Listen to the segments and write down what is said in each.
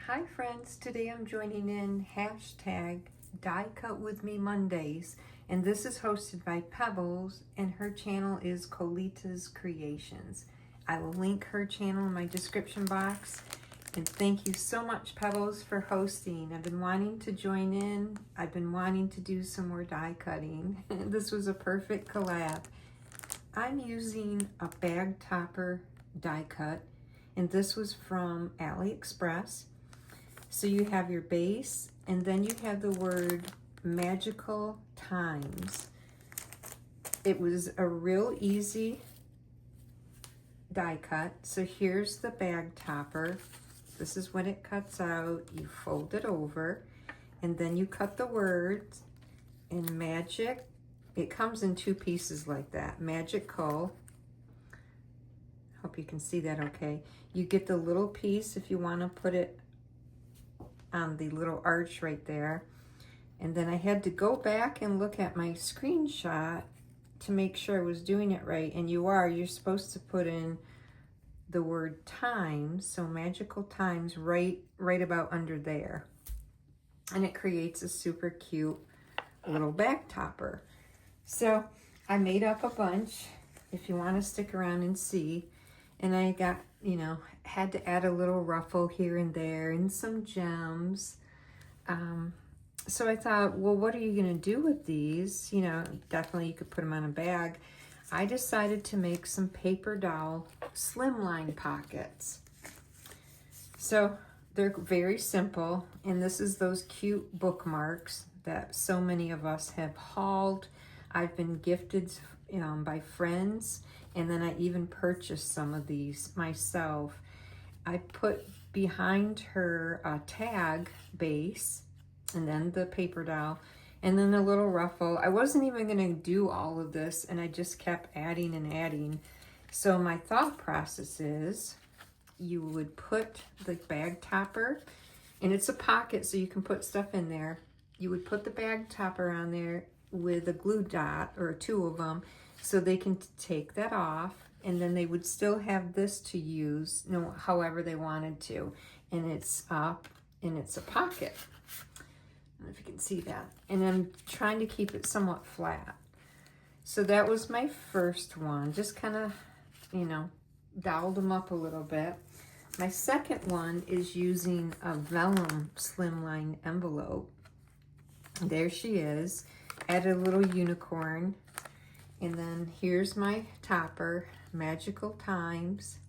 Hi friends, today I'm joining in hashtag Die Cut With Me Mondays, and this is hosted by Pebbles, and her channel is Colita's Creations. I will link her channel in my description box, and thank you so much Pebbles for hosting. I've been wanting to join in, I've been wanting to do some more die cutting. This was a perfect collab. I'm using a bag topper die cut, and this was from AliExpress. So you have your base, and then you have the word magical times. It was a real easy die cut. So here's the bag topper. This is when it cuts out. You fold it over, and then you cut the words in magic. It comes in two pieces like that. Magical. Hope you can see that okay. You get the little piece if you want to put it on the little arch right there. And then I had to go back and look at my screenshot to make sure I was doing it right. And you're supposed to put in the word times, so magical times, right about under there. And it creates a super cute little bag topper. So I made up a bunch if you want to stick around and see. And I got, had to add a little ruffle here and there and some gems. So I thought, well, what are you going to do with these? Definitely you could put them on a bag. I decided to make some paper doll slimline pockets. So they're very simple. And this is those cute bookmarks that so many of us have hauled. I've been gifted by friends. And then I even purchased some of these myself. I put behind her a tag base, and then the paper doll, and then a little ruffle. I wasn't even going to do all of this, and I just kept adding and adding. So my thought process is you would put the bag topper, and it's a pocket so you can put stuff in there. You would put the bag topper on there with a glue dot, or two of them, so they can take that off, and then they would still have this to use, however they wanted to. And it's up, and it's a pocket. I don't know if you can see that. And I'm trying to keep it somewhat flat. So that was my first one. Just kind of, dolled them up a little bit. My second one is using a vellum slimline envelope. There she is. Added a little unicorn. And then here's my topper, magical times.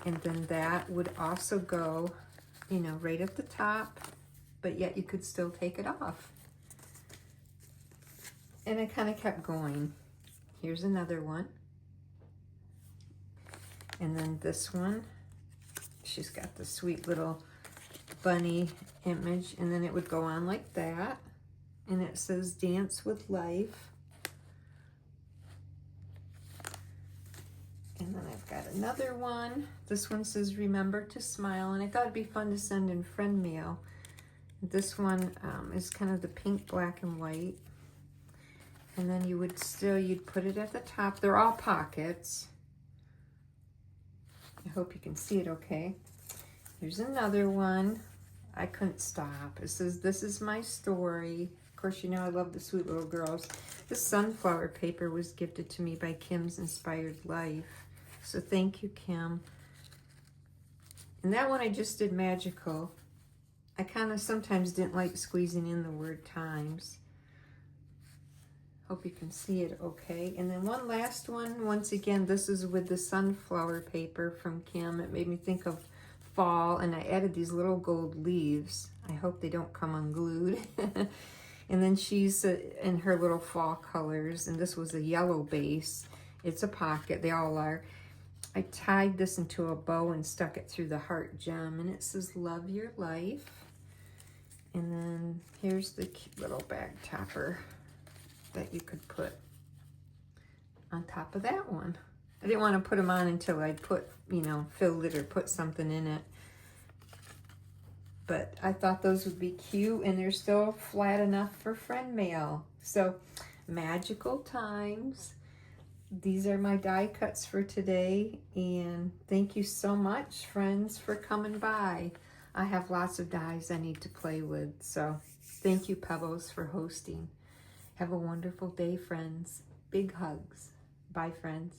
And then that would also go, right at the top, but yet you could still take it off. And I kind of kept going. Here's another one. And then this one, she's got the sweet little bunny image, and then it would go on like that. And it says Dance with Life. And then I've got another one. This one says Remember to Smile, and I thought it'd be fun to send in friend mail. This one is kind of the pink, black, and white. And then you'd put it at the top. They're all pockets. I hope you can see it okay. Here's another one. I couldn't stop. It says, This is my story. Of course, I love the sweet little girls. This sunflower paper was gifted to me by Kim's Inspired Life. So thank you, Kim. And that one I just did magical. I kind of sometimes didn't like squeezing in the word times. Hope you can see it okay. And then one last one. Once again, this is with the sunflower paper from Kim. It made me think of fall, and I added these little gold leaves. I hope they don't come unglued. And then she's in her little fall colors, and this was a yellow base. It's a pocket, they all are. I tied this into a bow and stuck it through the heart gem, and it says Love Your Life. And then here's the cute little bag topper that you could put on top of that one. I didn't want to put them on until I put, filled it or put something in it. But I thought those would be cute, and they're still flat enough for friend mail. So, magical times. These are my die cuts for today, and thank you so much, friends, for coming by. I have lots of dies I need to play with. So thank you, Pebbles, for hosting. Have a wonderful day, friends. Big hugs. Bye, friends.